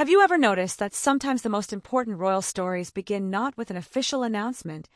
Have you ever noticed that sometimes the most important royal stories begin not with an official announcement,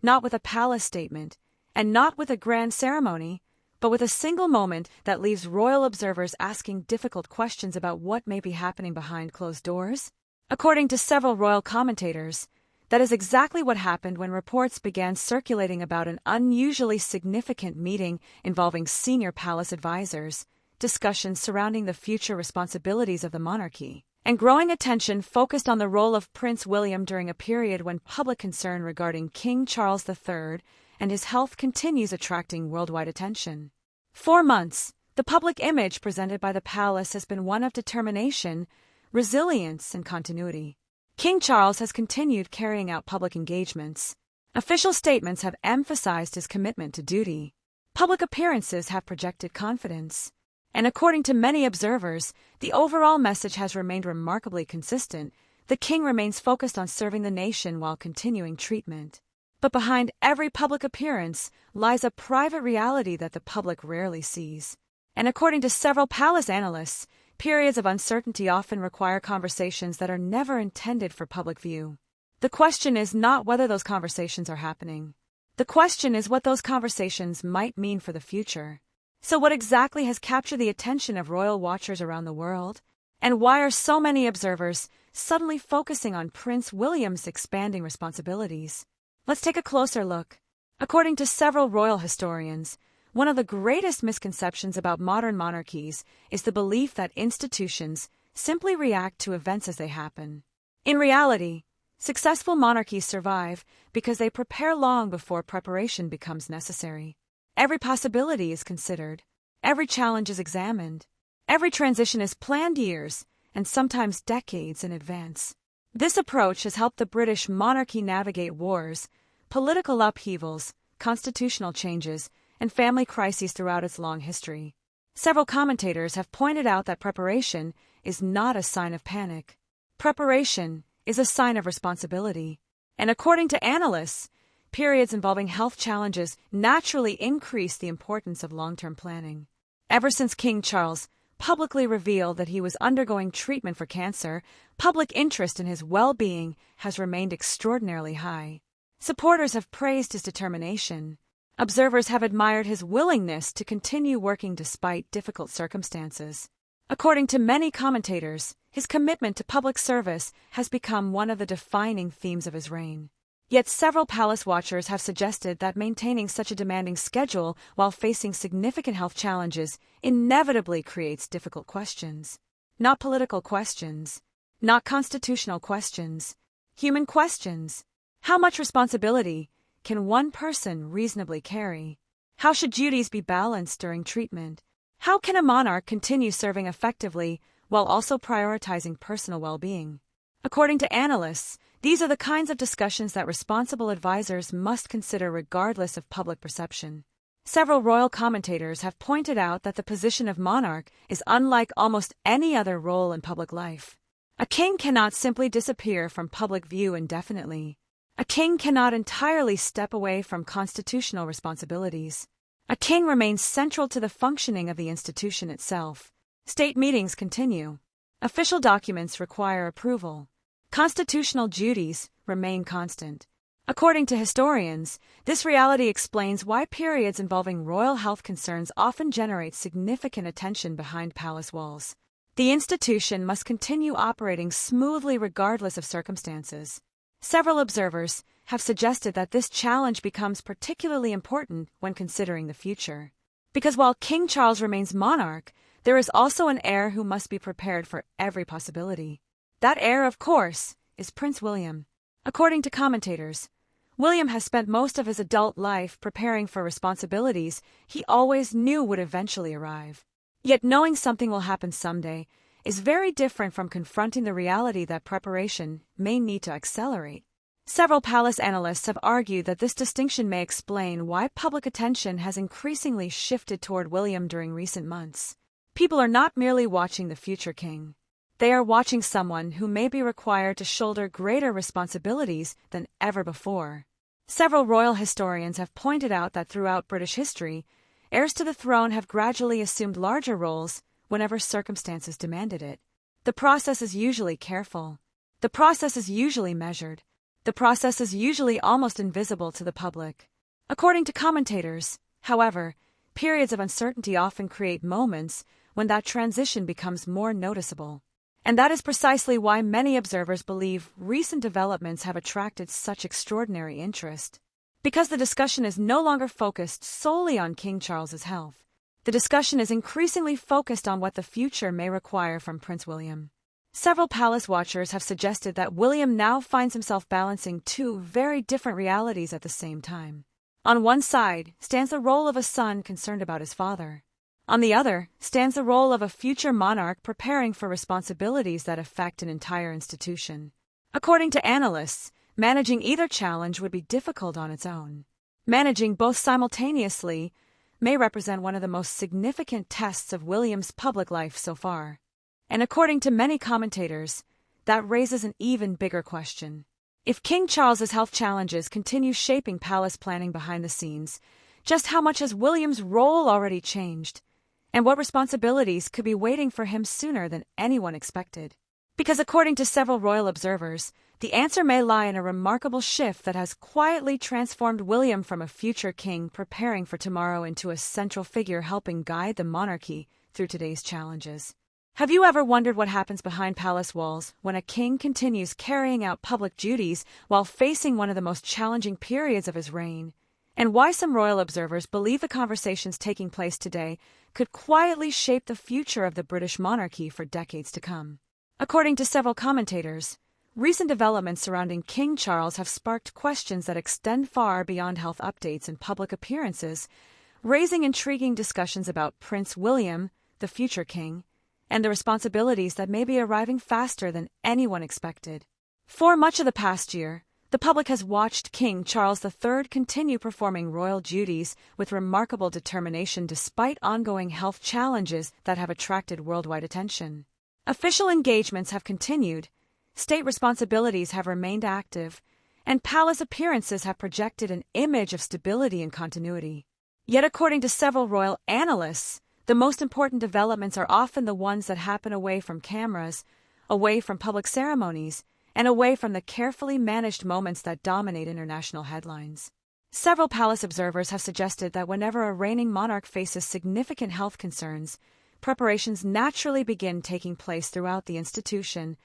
not with a palace statement, and not with a grand ceremony, but with a single moment that leaves royal observers asking difficult questions about what may be happening behind closed doors? According to several royal commentators, that is exactly what happened when reports began circulating about an unusually significant meeting involving senior palace advisors, discussions surrounding the future responsibilities of the monarchy, and growing attention focused on the role of Prince William during a period when public concern regarding King Charles III and his health continues attracting worldwide attention. For months, the public image presented by the palace has been one of determination, resilience, and continuity. King Charles has continued carrying out public engagements. Official statements have emphasized his commitment to duty. Public appearances have projected confidence. And according to many observers, the overall message has remained remarkably consistent. The king remains focused on serving the nation while continuing treatment. But behind every public appearance lies a private reality that the public rarely sees. And according to several palace analysts, periods of uncertainty often require conversations that are never intended for public view. The question is not whether those conversations are happening. The question is what those conversations might mean for the future. So what exactly has captured the attention of royal watchers around the world? And why are so many observers suddenly focusing on Prince William's expanding responsibilities? Let's take a closer look. According to several royal historians, one of the greatest misconceptions about modern monarchies is the belief that institutions simply react to events as they happen. In reality, successful monarchies survive because they prepare long before preparation becomes necessary. Every possibility is considered. Every challenge is examined. Every transition is planned years, and sometimes decades in advance. This approach has helped the British monarchy navigate wars, political upheavals, constitutional changes, and family crises throughout its long history. Several commentators have pointed out that preparation is not a sign of panic. Preparation is a sign of responsibility. And according to analysts, periods involving health challenges naturally increase the importance of long-term planning. Ever since King Charles publicly revealed that he was undergoing treatment for cancer, public interest in his well-being has remained extraordinarily high. Supporters have praised his determination. Observers have admired his willingness to continue working despite difficult circumstances. According to many commentators, his commitment to public service has become one of the defining themes of his reign. Yet several palace watchers have suggested that maintaining such a demanding schedule while facing significant health challenges inevitably creates difficult questions. Not political questions, not constitutional questions, human questions. How much responsibility can one person reasonably carry? How should duties be balanced during treatment? How can a monarch continue serving effectively while also prioritizing personal well-being? According to analysts, these are the kinds of discussions that responsible advisors must consider regardless of public perception. Several royal commentators have pointed out that the position of monarch is unlike almost any other role in public life. A king cannot simply disappear from public view indefinitely. A king cannot entirely step away from constitutional responsibilities. A king remains central to the functioning of the institution itself. State meetings continue. Official documents require approval. Constitutional duties remain constant. According to historians, this reality explains why periods involving royal health concerns often generate significant attention behind palace walls. The institution must continue operating smoothly regardless of circumstances. Several observers have suggested that this challenge becomes particularly important when considering the future. Because while King Charles remains monarch, there is also an heir who must be prepared for every possibility. That heir, of course, is Prince William. According to commentators, William has spent most of his adult life preparing for responsibilities he always knew would eventually arrive. Yet knowing something will happen someday is very different from confronting the reality that preparation may need to accelerate. Several palace analysts have argued that this distinction may explain why public attention has increasingly shifted toward William during recent months. People are not merely watching the future king. They are watching someone who may be required to shoulder greater responsibilities than ever before. Several royal historians have pointed out that throughout British history, heirs to the throne have gradually assumed larger roles whenever circumstances demanded it. The process is usually careful. The process is usually measured. The process is usually almost invisible to the public. According to commentators, however, periods of uncertainty often create moments when that transition becomes more noticeable. And that is precisely why many observers believe recent developments have attracted such extraordinary interest. Because the discussion is no longer focused solely on King Charles's health, the discussion is increasingly focused on what the future may require from Prince William. Several palace watchers have suggested that William now finds himself balancing two very different realities at the same time. On one side stands the role of a son concerned about his father. On the other stands the role of a future monarch preparing for responsibilities that affect an entire institution. According to analysts, managing either challenge would be difficult on its own. Managing both simultaneously may represent one of the most significant tests of William's public life so far. And according to many commentators, that raises an even bigger question. If King Charles's health challenges continue shaping palace planning behind the scenes, just how much has William's role already changed? And what responsibilities could be waiting for him sooner than anyone expected? Because according to several royal observers, the answer may lie in a remarkable shift that has quietly transformed William from a future king preparing for tomorrow into a central figure helping guide the monarchy through today's challenges. Have you ever wondered what happens behind palace walls when a king continues carrying out public duties while facing one of the most challenging periods of his reign? And why some royal observers believe the conversations taking place today could quietly shape the future of the British monarchy for decades to come? According to several commentators, recent developments surrounding King Charles have sparked questions that extend far beyond health updates and public appearances, raising intriguing discussions about Prince William, the future king, and the responsibilities that may be arriving faster than anyone expected. For much of the past year, the public has watched King Charles III continue performing royal duties with remarkable determination despite ongoing health challenges that have attracted worldwide attention. Official engagements have continued, state responsibilities have remained active, and palace appearances have projected an image of stability and continuity. Yet according to several royal analysts, the most important developments are often the ones that happen away from cameras, away from public ceremonies, and away from the carefully managed moments that dominate international headlines. Several palace observers have suggested that whenever a reigning monarch faces significant health concerns, preparations naturally begin taking place throughout the institution,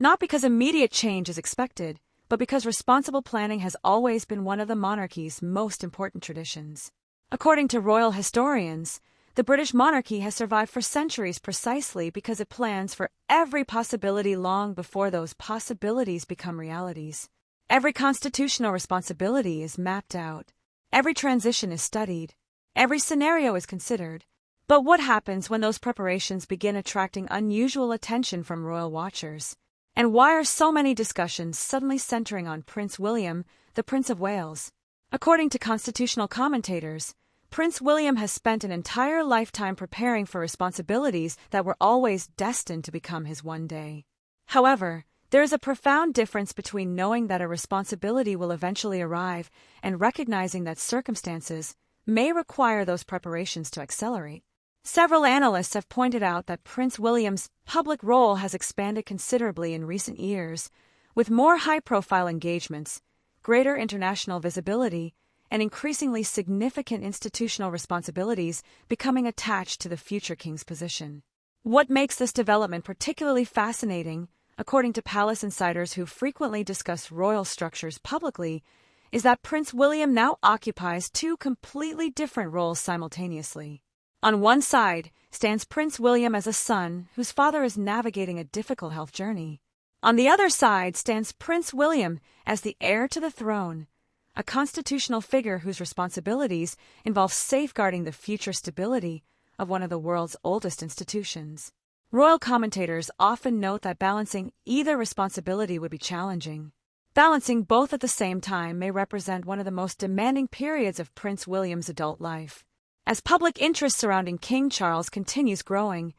not because immediate change is expected, but because responsible planning has always been one of the monarchy's most important traditions. According to royal historians, the British monarchy has survived for centuries precisely because it plans for every possibility long before those possibilities become realities. Every constitutional responsibility is mapped out. Every transition is studied. Every scenario is considered. But what happens when those preparations begin attracting unusual attention from royal watchers? And why are so many discussions suddenly centering on Prince William, the Prince of Wales? According to constitutional commentators, Prince William has spent an entire lifetime preparing for responsibilities that were always destined to become his one day. However, there is a profound difference between knowing that a responsibility will eventually arrive and recognizing that circumstances may require those preparations to accelerate. Several analysts have pointed out that Prince William's public role has expanded considerably in recent years, with more high-profile engagements, greater international visibility, and increasingly significant institutional responsibilities becoming attached to the future king's position. What makes this development particularly fascinating, according to palace insiders who frequently discuss royal structures publicly, is that Prince William now occupies two completely different roles simultaneously. On one side stands Prince William as a son whose father is navigating a difficult health journey. On the other side stands Prince William as the heir to the throne, a constitutional figure whose responsibilities involve safeguarding the future stability of one of the world's oldest institutions. Royal commentators often note that balancing either responsibility would be challenging. Balancing both at the same time may represent one of the most demanding periods of Prince William's adult life. As public interest surrounding King Charles continues growing,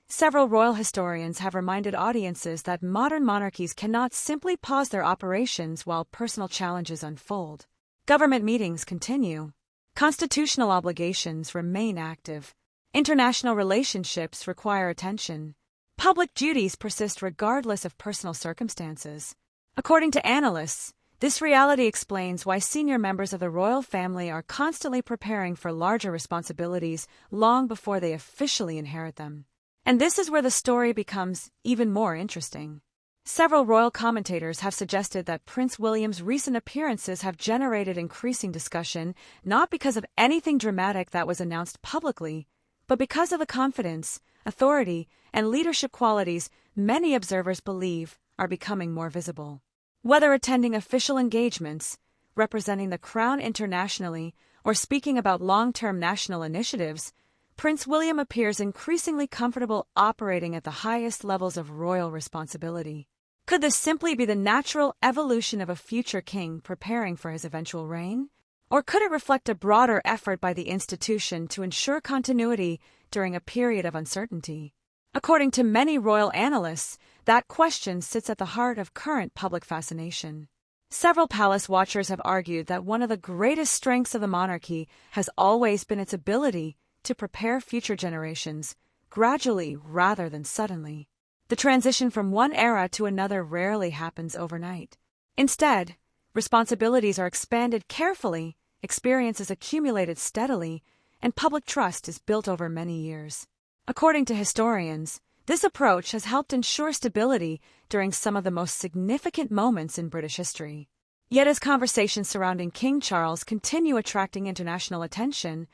several royal historians have reminded audiences that modern monarchies cannot simply pause their operations while personal challenges unfold. Government meetings continue. Constitutional obligations remain active. International relationships require attention. Public duties persist regardless of personal circumstances. According to analysts, this reality explains why senior members of the royal family are constantly preparing for larger responsibilities long before they officially inherit them. And this is where the story becomes even more interesting. Several royal commentators have suggested that Prince William's recent appearances have generated increasing discussion, not because of anything dramatic that was announced publicly, but because of the confidence, authority, and leadership qualities many observers believe are becoming more visible. Whether attending official engagements, representing the Crown internationally, or speaking about long-term national initiatives, Prince William appears increasingly comfortable operating at the highest levels of royal responsibility. Could this simply be the natural evolution of a future king preparing for his eventual reign? Or could it reflect a broader effort by the institution to ensure continuity during a period of uncertainty? According to many royal analysts, that question sits at the heart of current public fascination. Several palace watchers have argued that one of the greatest strengths of the monarchy has always been its ability to prepare future generations, gradually rather than suddenly. The transition from one era to another rarely happens overnight. Instead, responsibilities are expanded carefully, experience is accumulated steadily, and public trust is built over many years. According to historians, this approach has helped ensure stability during some of the most significant moments in British history. Yet as conversations surrounding King Charles continue attracting international attention,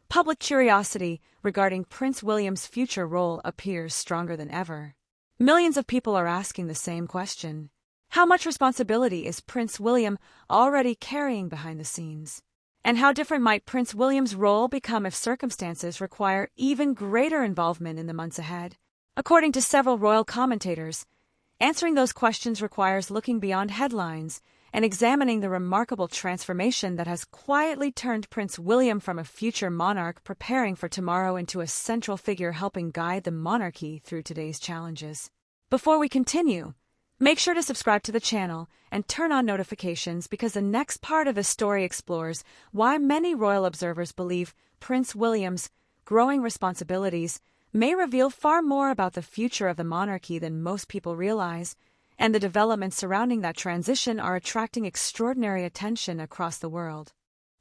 public curiosity regarding Prince William's future role appears stronger than ever. Millions of people are asking the same question. How much responsibility is Prince William already carrying behind the scenes? And how different might Prince William's role become if circumstances require even greater involvement in the months ahead? According to several royal commentators, answering those questions requires looking beyond headlines and examining the remarkable transformation that has quietly turned Prince William from a future monarch preparing for tomorrow into a central figure helping guide the monarchy through today's challenges. Before we continue, make sure to subscribe to the channel and turn on notifications because the next part of the story explores why many royal observers believe Prince William's growing responsibilities may reveal far more about the future of the monarchy than most people realize, and the developments surrounding that transition are attracting extraordinary attention across the world.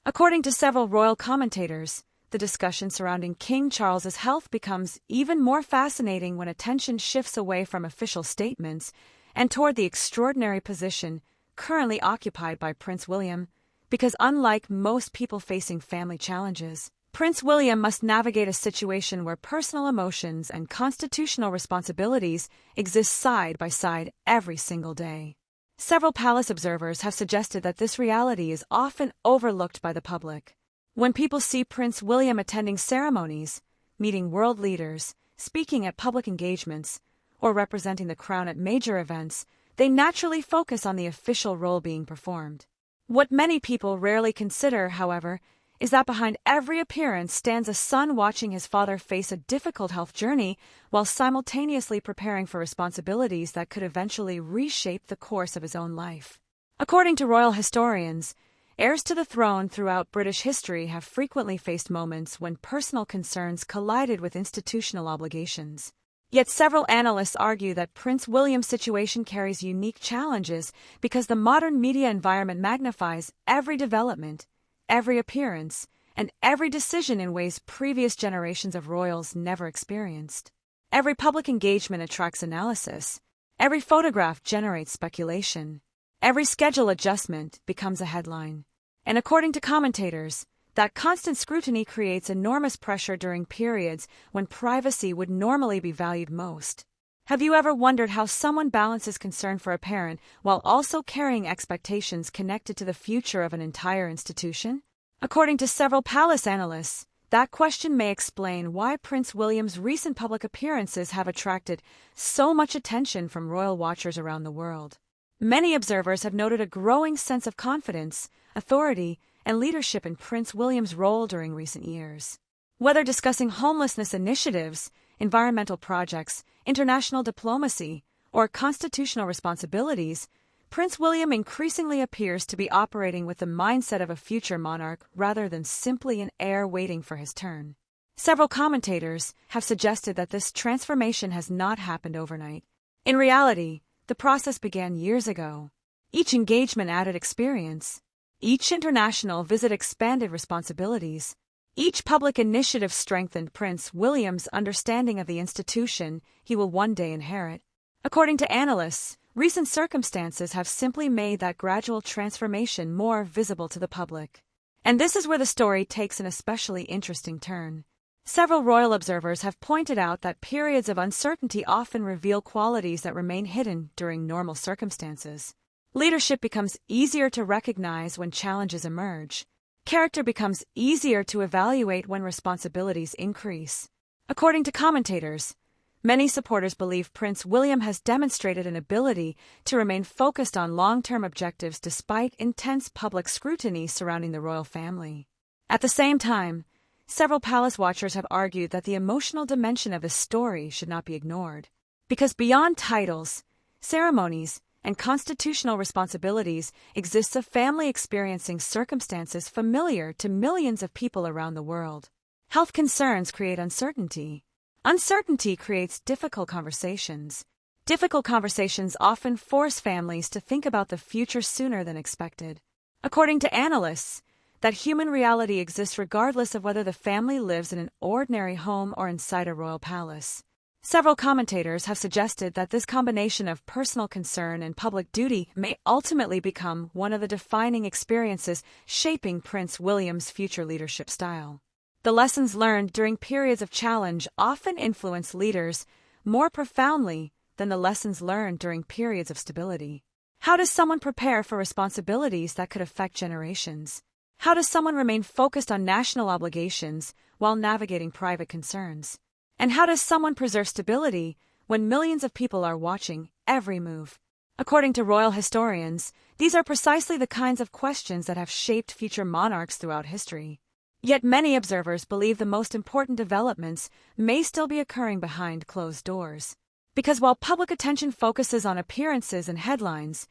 According to several royal commentators, the discussion surrounding King Charles's health becomes even more fascinating when attention shifts away from official statements and toward the extraordinary position currently occupied by Prince William, because unlike most people facing family challenges, Prince William must navigate a situation where personal emotions and constitutional responsibilities exist side by side every single day. Several palace observers have suggested that this reality is often overlooked by the public. When people see Prince William attending ceremonies, meeting world leaders, speaking at public engagements, or representing the crown at major events, they naturally focus on the official role being performed. What many people rarely consider, however, is that behind every appearance stands a son watching his father face a difficult health journey while simultaneously preparing for responsibilities that could eventually reshape the course of his own life. According to royal historians, heirs to the throne throughout British history have frequently faced moments when personal concerns collided with institutional obligations. Yet several analysts argue that Prince William's situation carries unique challenges because the modern media environment magnifies every development, every appearance, and every decision in ways previous generations of royals never experienced. Every public engagement attracts analysis. Every photograph generates speculation. Every schedule adjustment becomes a headline. And according to commentators, that constant scrutiny creates enormous pressure during periods when privacy would normally be valued most. Have you ever wondered how someone balances concern for a parent while also carrying expectations connected to the future of an entire institution? According to several palace analysts, that question may explain why Prince William's recent public appearances have attracted so much attention from royal watchers around the world. Many observers have noted a growing sense of confidence, authority, and leadership in Prince William's role during recent years. Whether discussing homelessness initiatives, environmental projects, international diplomacy, or constitutional responsibilities, Prince William increasingly appears to be operating with the mindset of a future monarch rather than simply an heir waiting for his turn. Several commentators have suggested that this transformation has not happened overnight. In reality, the process began years ago. Each engagement added experience. Each international visit expanded responsibilities. Each public initiative strengthened Prince William's understanding of the institution he will one day inherit. According to analysts, recent circumstances have simply made that gradual transformation more visible to the public. And this is where the story takes an especially interesting turn. Several royal observers have pointed out that periods of uncertainty often reveal qualities that remain hidden during normal circumstances. Leadership becomes easier to recognize when challenges emerge. Character becomes easier to evaluate when responsibilities increase. According to commentators, many supporters believe Prince William has demonstrated an ability to remain focused on long-term objectives despite intense public scrutiny surrounding the royal family. At the same time, several palace watchers have argued that the emotional dimension of his story should not be ignored. Because beyond titles, ceremonies, and constitutional responsibilities exists a family experiencing circumstances familiar to millions of people around the world. Health concerns create uncertainty. Uncertainty creates difficult conversations. Difficult conversations often force families to think about the future sooner than expected. According to analysts, that human reality exists regardless of whether the family lives in an ordinary home or inside a royal palace. Several commentators have suggested that this combination of personal concern and public duty may ultimately become one of the defining experiences shaping Prince William's future leadership style. The lessons learned during periods of challenge often influence leaders more profoundly than the lessons learned during periods of stability. How does someone prepare for responsibilities that could affect generations? How does someone remain focused on national obligations while navigating private concerns? And how does someone preserve stability when millions of people are watching every move? According to royal historians, these are precisely the kinds of questions that have shaped future monarchs throughout history. Yet many observers believe the most important developments may still be occurring behind closed doors. Because while public attention focuses on appearances and headlines,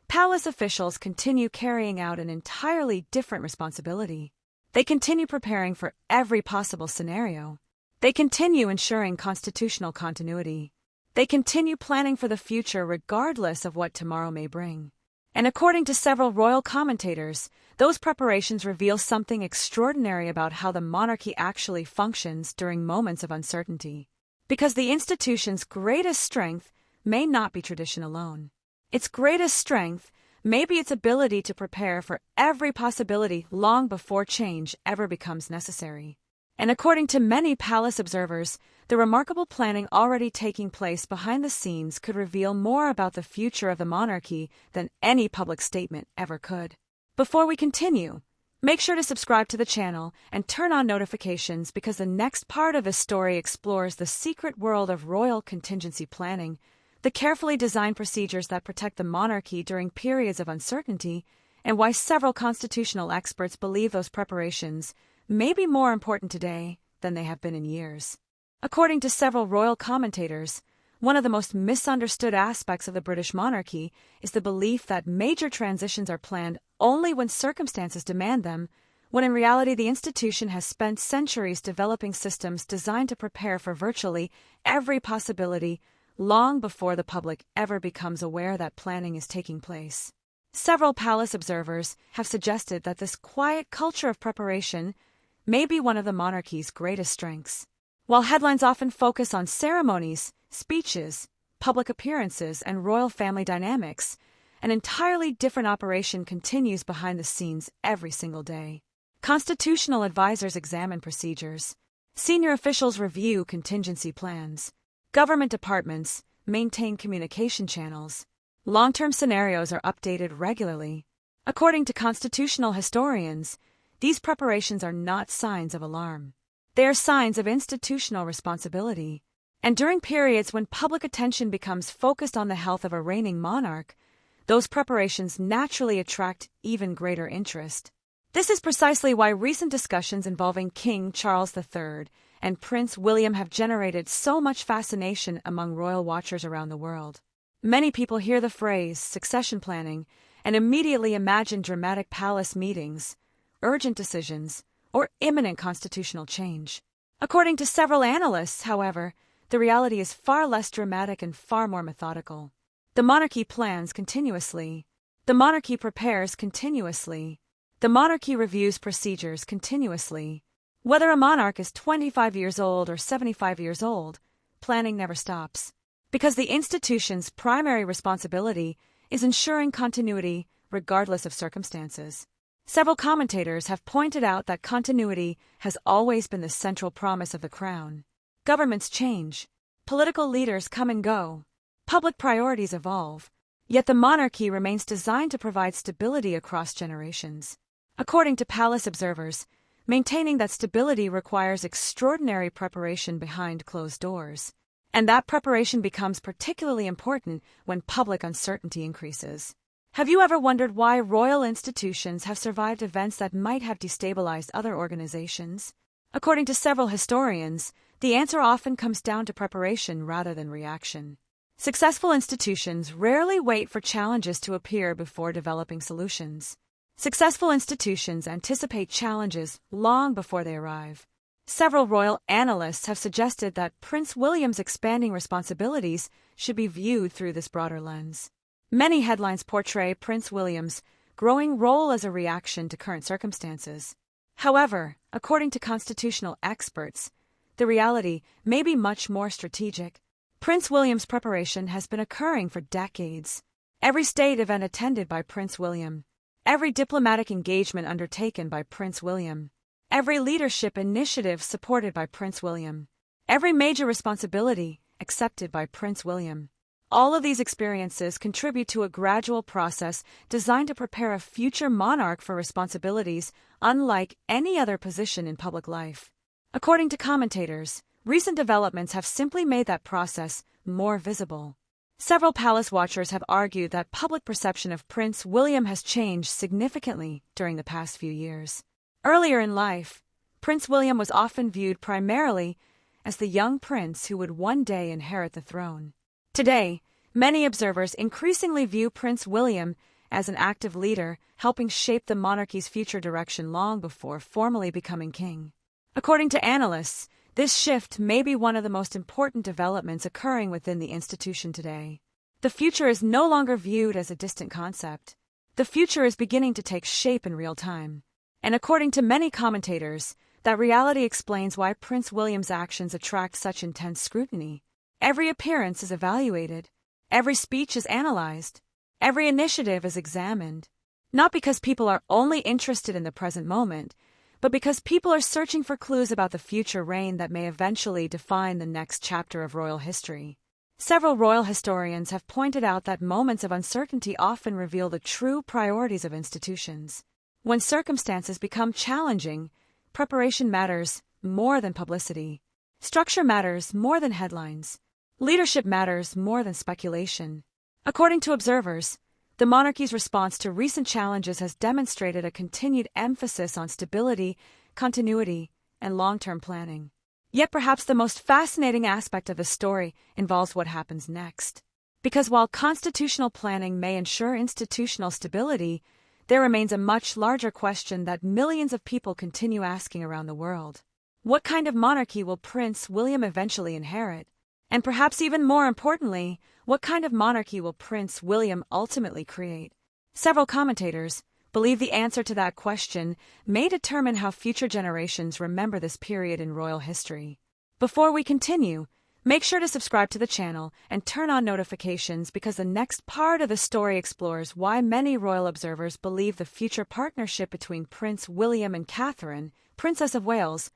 palace officials continue carrying out an entirely different responsibility. They continue preparing for every possible scenario. They continue ensuring constitutional continuity. They continue planning for the future regardless of what tomorrow may bring. And according to several royal commentators, those preparations reveal something extraordinary about how the monarchy actually functions during moments of uncertainty. Because the institution's greatest strength may not be tradition alone. Its greatest strength may be its ability to prepare for every possibility long before change ever becomes necessary. And according to many palace observers, the remarkable planning already taking place behind the scenes could reveal more about the future of the monarchy than any public statement ever could. Before we continue, make sure to subscribe to the channel and turn on notifications because the next part of this story explores the secret world of royal contingency planning, the carefully designed procedures that protect the monarchy during periods of uncertainty, and why several constitutional experts believe those preparations may be more important today than they have been in years. According to several royal commentators, one of the most misunderstood aspects of the British monarchy is the belief that major transitions are planned only when circumstances demand them, when in reality the institution has spent centuries developing systems designed to prepare for virtually every possibility long before the public ever becomes aware that planning is taking place. Several palace observers have suggested that this quiet culture of preparation may be one of the monarchy's greatest strengths. While headlines often focus on ceremonies, speeches, public appearances, and royal family dynamics, an entirely different operation continues behind the scenes every single day. Constitutional advisors examine procedures. Senior officials review contingency plans. Government departments maintain communication channels. Long-term scenarios are updated regularly. According to constitutional historians, these preparations are not signs of alarm. They are signs of institutional responsibility. And during periods when public attention becomes focused on the health of a reigning monarch, those preparations naturally attract even greater interest. This is precisely why recent discussions involving King Charles III and Prince William have generated so much fascination among royal watchers around the world. Many people hear the phrase succession planning and immediately imagine dramatic palace meetings, urgent decisions, or imminent constitutional change. According to several analysts, however, the reality is far less dramatic and far more methodical. The monarchy plans continuously. The monarchy prepares continuously. The monarchy reviews procedures continuously. Whether a monarch is 25 years old or 75 years old, planning never stops. Because the institution's primary responsibility is ensuring continuity regardless of circumstances. Several commentators have pointed out that continuity has always been the central promise of the crown. Governments change. Political leaders come and go. Public priorities evolve. Yet the monarchy remains designed to provide stability across generations. According to palace observers, maintaining that stability requires extraordinary preparation behind closed doors. And that preparation becomes particularly important when public uncertainty increases. Have you ever wondered why royal institutions have survived events that might have destabilized other organizations? According to several historians, the answer often comes down to preparation rather than reaction. Successful institutions rarely wait for challenges to appear before developing solutions. Successful institutions anticipate challenges long before they arrive. Several royal analysts have suggested that Prince William's expanding responsibilities should be viewed through this broader lens. Many headlines portray Prince William's growing role as a reaction to current circumstances. However, according to constitutional experts, the reality may be much more strategic. Prince William's preparation has been occurring for decades. Every state event attended by Prince William, every diplomatic engagement undertaken by Prince William, every leadership initiative supported by Prince William, every major responsibility accepted by Prince William. All of these experiences contribute to a gradual process designed to prepare a future monarch for responsibilities unlike any other position in public life. According to commentators, recent developments have simply made that process more visible. Several palace watchers have argued that public perception of Prince William has changed significantly during the past few years. Earlier in life, Prince William was often viewed primarily as the young prince who would one day inherit the throne. Today, many observers increasingly view Prince William as an active leader, helping shape the monarchy's future direction long before formally becoming king. According to analysts, this shift may be one of the most important developments occurring within the institution today. The future is no longer viewed as a distant concept. The future is beginning to take shape in real time. And according to many commentators, that reality explains why Prince William's actions attract such intense scrutiny. Every appearance is evaluated. Every speech is analyzed. Every initiative is examined. Not because people are only interested in the present moment, but because people are searching for clues about the future reign that may eventually define the next chapter of royal history. Several royal historians have pointed out that moments of uncertainty often reveal the true priorities of institutions. When circumstances become challenging, preparation matters more than publicity. Structure matters more than headlines. Leadership matters more than speculation. According to observers, the monarchy's response to recent challenges has demonstrated a continued emphasis on stability, continuity, and long-term planning. Yet perhaps the most fascinating aspect of the story involves what happens next. Because while constitutional planning may ensure institutional stability, there remains a much larger question that millions of people continue asking around the world. What kind of monarchy will Prince William eventually inherit? And perhaps even more importantly, what kind of monarchy will Prince William ultimately create? Several commentators believe the answer to that question may determine how future generations remember this period in royal history. Before we continue, make sure to subscribe to the channel and turn on notifications because the next part of the story explores why many royal observers believe the future partnership between Prince William and Catherine, Princess of Wales,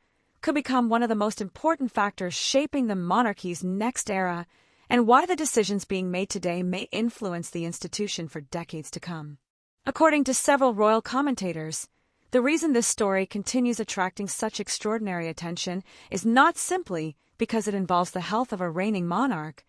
could become one of the most important factors shaping the monarchy's next era, and why the decisions being made today may influence the institution for decades to come. According to several royal commentators, the reason this story continues attracting such extraordinary attention is not simply because it involves the health of a reigning monarch,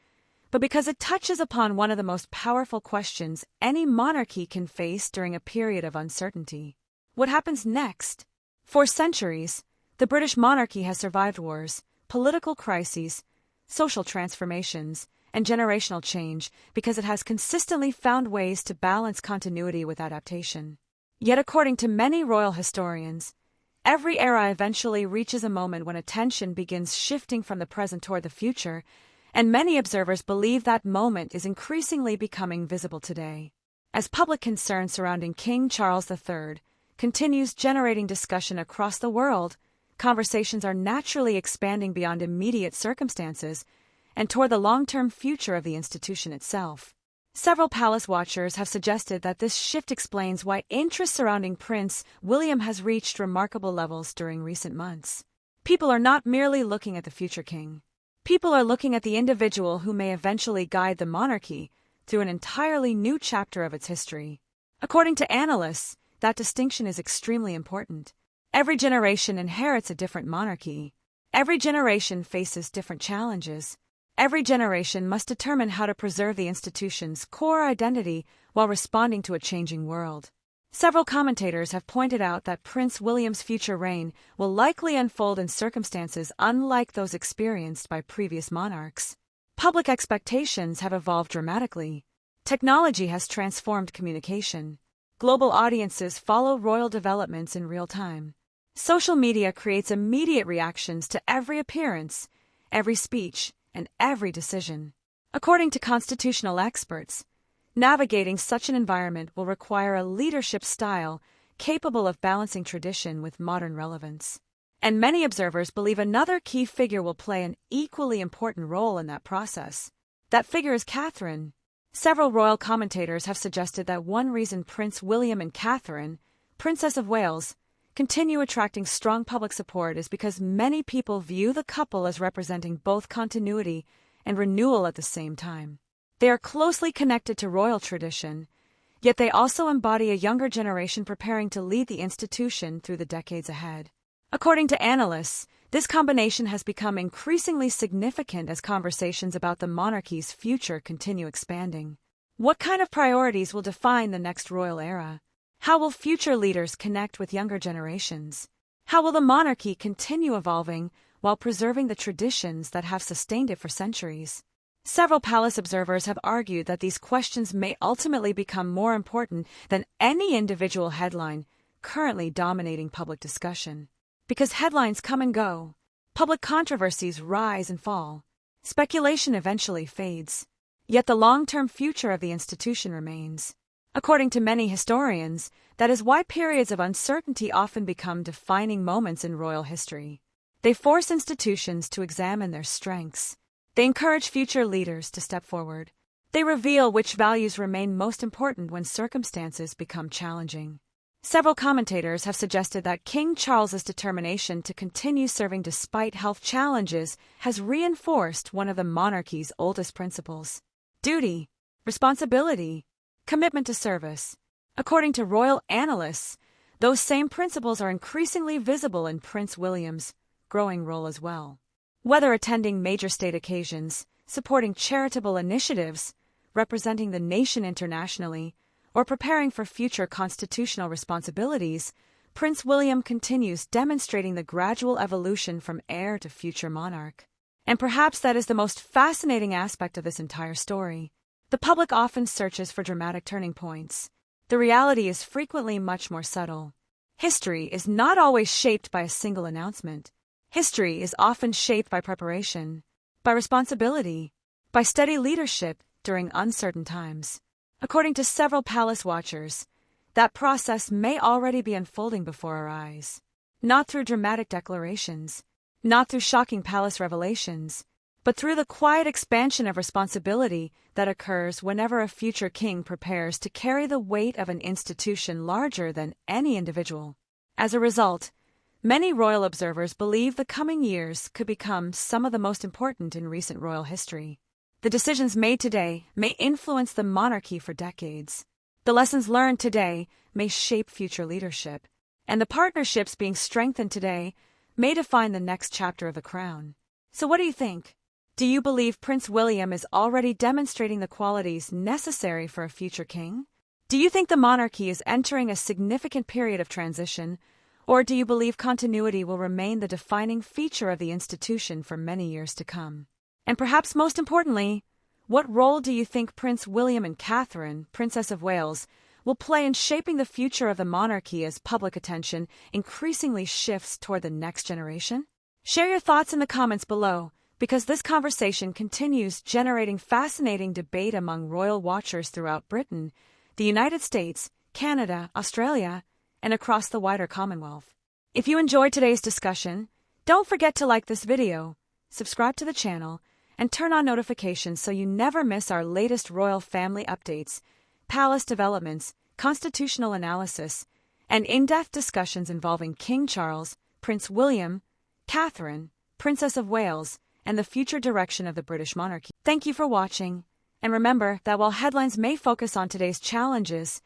but because it touches upon one of the most powerful questions any monarchy can face during a period of uncertainty. What happens next? For centuries, the British monarchy has survived wars, political crises, social transformations, and generational change because it has consistently found ways to balance continuity with adaptation. Yet according to many royal historians, every era eventually reaches a moment when attention begins shifting from the present toward the future, and many observers believe that moment is increasingly becoming visible today. As public concern surrounding King Charles III continues generating discussion across the world, conversations are naturally expanding beyond immediate circumstances and toward the long-term future of the institution itself. Several palace watchers have suggested that this shift explains why interest surrounding Prince William has reached remarkable levels during recent months. People are not merely looking at the future king. People are looking at the individual who may eventually guide the monarchy through an entirely new chapter of its history. According to analysts, that distinction is extremely important. Every generation inherits a different monarchy. Every generation faces different challenges. Every generation must determine how to preserve the institution's core identity while responding to a changing world. Several commentators have pointed out that Prince William's future reign will likely unfold in circumstances unlike those experienced by previous monarchs. Public expectations have evolved dramatically. Technology has transformed communication. Global audiences follow royal developments in real time. Social media creates immediate reactions to every appearance, every speech, and every decision. According to constitutional experts, navigating such an environment will require a leadership style capable of balancing tradition with modern relevance. And many observers believe another key figure will play an equally important role in that process. That figure is Catherine. Several royal commentators have suggested that one reason Prince William and Catherine, Princess of Wales, continue attracting strong public support is because many people view the couple as representing both continuity and renewal at the same time. They are closely connected to royal tradition, yet they also embody a younger generation preparing to lead the institution through the decades ahead. According to analysts, this combination has become increasingly significant as conversations about the monarchy's future continue expanding. What kind of priorities will define the next royal era? How will future leaders connect with younger generations? How will the monarchy continue evolving while preserving the traditions that have sustained it for centuries? Several palace observers have argued that these questions may ultimately become more important than any individual headline currently dominating public discussion. Because headlines come and go, public controversies rise and fall, speculation eventually fades, yet the long-term future of the institution remains. According to many historians, that is why periods of uncertainty often become defining moments in royal history. They force institutions to examine their strengths. They encourage future leaders to step forward. They reveal which values remain most important when circumstances become challenging. Several commentators have suggested that King Charles's determination to continue serving despite health challenges has reinforced one of the monarchy's oldest principles: duty, responsibility, commitment to service. According to royal analysts, those same principles are increasingly visible in Prince William's growing role as well. Whether attending major state occasions, supporting charitable initiatives, representing the nation internationally, or preparing for future constitutional responsibilities, Prince William continues demonstrating the gradual evolution from heir to future monarch. And perhaps that is the most fascinating aspect of this entire story. The public often searches for dramatic turning points. The reality is frequently much more subtle. History is not always shaped by a single announcement. History is often shaped by preparation, by responsibility, by steady leadership during uncertain times. According to several palace watchers, that process may already be unfolding before our eyes. Not through dramatic declarations, not through shocking palace revelations, but through the quiet expansion of responsibility that occurs whenever a future king prepares to carry the weight of an institution larger than any individual. As a result, many royal observers believe the coming years could become some of the most important in recent royal history. The decisions made today may influence the monarchy for decades. The lessons learned today may shape future leadership, and the partnerships being strengthened today may define the next chapter of the crown. So what do you think? Do you believe Prince William is already demonstrating the qualities necessary for a future king? Do you think the monarchy is entering a significant period of transition, or do you believe continuity will remain the defining feature of the institution for many years to come? And perhaps most importantly, what role do you think Prince William and Catherine, Princess of Wales, will play in shaping the future of the monarchy as public attention increasingly shifts toward the next generation? Share your thoughts in the comments below, because this conversation continues generating fascinating debate among royal watchers throughout Britain, the United States, Canada, Australia, and across the wider Commonwealth. If you enjoyed today's discussion, don't forget to like this video, subscribe to the channel, and turn on notifications so you never miss our latest royal family updates, palace developments, constitutional analysis, and in-depth discussions involving King Charles, Prince William, Catherine, Princess of Wales, and the future direction of the British monarchy. Thank you for watching, and remember that while headlines may focus on today's challenges,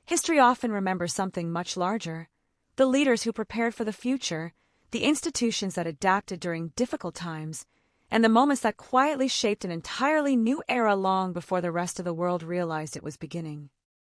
history often remembers something much larger: the leaders who prepared for the future, the institutions that adapted during difficult times, and the moments that quietly shaped an entirely new era long before the rest of the world realized it was beginning.